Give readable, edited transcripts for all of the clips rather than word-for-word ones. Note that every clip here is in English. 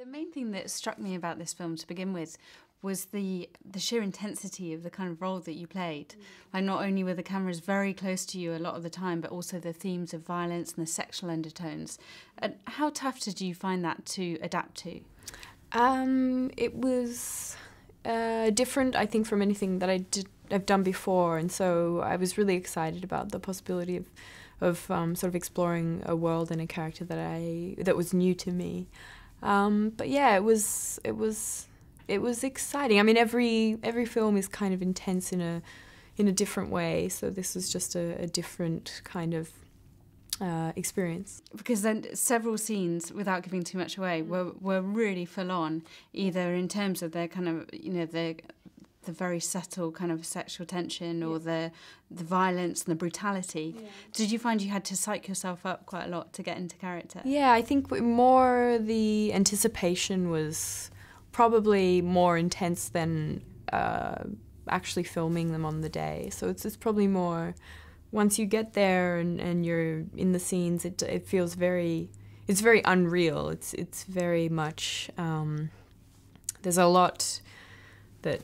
The main thing that struck me about this film to begin with was the sheer intensity of the kind of role that you played. Like, not only were the cameras very close to you a lot of the time, but also the themes of violence and the sexual undertones. And how tough did you find that to adapt to? It was different, I think, from anything that I've done before, and so I was really excited about the possibility of sort of exploring a world and a character that was new to me. But yeah, it was exciting. I mean, every film is kind of intense in a different way, so this was just a different kind of experience. Because then several scenes, without giving too much away, were really full on, either in terms of their kind of, you know, the very subtle kind of sexual tension, or the violence and the brutality. Yeah. Did you find you had to psych yourself up quite a lot to get into character? Yeah, I think more the anticipation was probably more intense than actually filming them on the day. So it's probably more, once you get there and you're in the scenes, it feels it's very unreal. It's very much, there's a lot that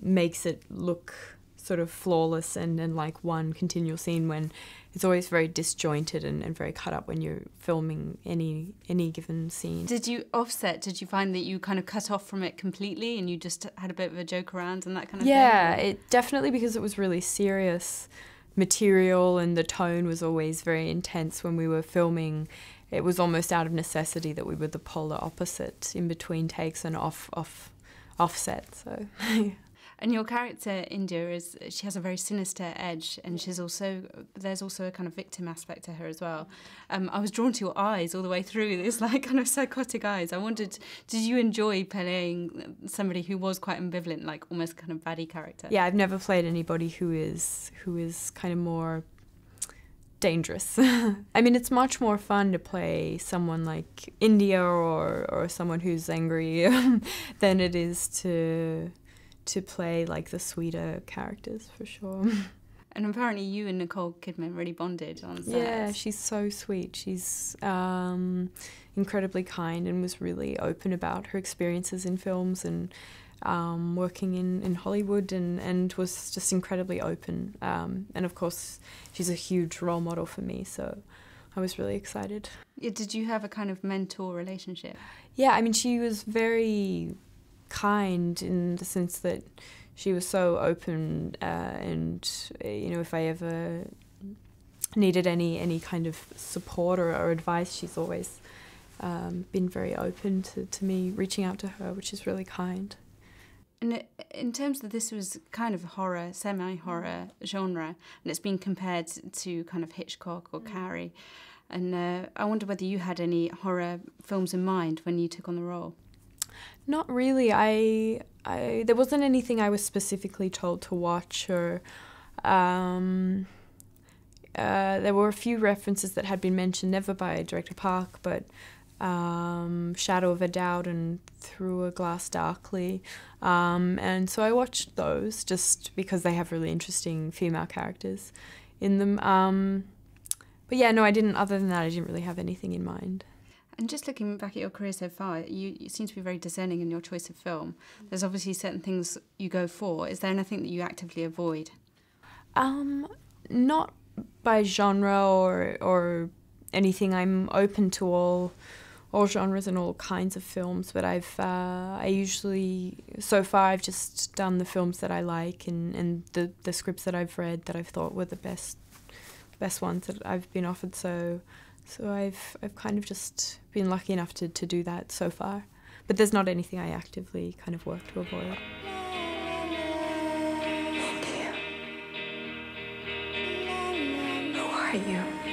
makes it look sort of flawless and like one continual scene, when it's always very disjointed and very cut up when you're filming any given scene. Did you offset? Did you find that you kind of cut off from it completely and you just had a bit of a joke around and that kind of thing? Yeah, it definitely, because it was really serious material and the tone was always very intense when we were filming. It was almost out of necessity that we were the polar opposite in between takes and offset. So. And your character, Indira, she has a very sinister edge, and there's also a kind of victim aspect to her as well. I was drawn to your eyes all the way through, these like kind of psychotic eyes. I wondered, did you enjoy playing somebody who was quite ambivalent, like almost kind of baddie character? Yeah, I've never played anybody who is kind of more dangerous. I mean, it's much more fun to play someone like India or someone who's angry than it is to play like the sweeter characters, for sure. And apparently you and Nicole Kidman really bonded on set. Yeah, she's so sweet. She's incredibly kind and was really open about her experiences in films and working in Hollywood, and was just incredibly open. And of course, she's a huge role model for me, so I was really excited. Yeah, did you have a kind of mentor relationship? Yeah, I mean, she was very kind in the sense that she was so open, and you know, if I ever needed any kind of support or advice, she's always been very open to me reaching out to her, which is really kind. And in terms of, this was kind of horror, semi-horror genre, and it's been compared to kind of Hitchcock or Carrie, and I wonder whether you had any horror films in mind when you took on the role. Not really. There wasn't anything I was specifically told to watch, or there were a few references that had been mentioned, never by Director Park, but Shadow of a Doubt and Through a Glass Darkly, and so I watched those just because they have really interesting female characters in them. But yeah, no, I didn't. Other than that, I didn't really have anything in mind. And just looking back at your career so far, you seem to be very discerning in your choice of film. There's obviously certain things you go for. Is there anything that you actively avoid? Not by genre or anything. I'm open to all genres and all kinds of films, but I usually, so far, I've just done the films that I like and the scripts that I've read that I've thought were the best ones that I've been offered. So I've kind of just been lucky enough to do that so far. But there's not anything I actively kind of work to avoid. India. Who are you?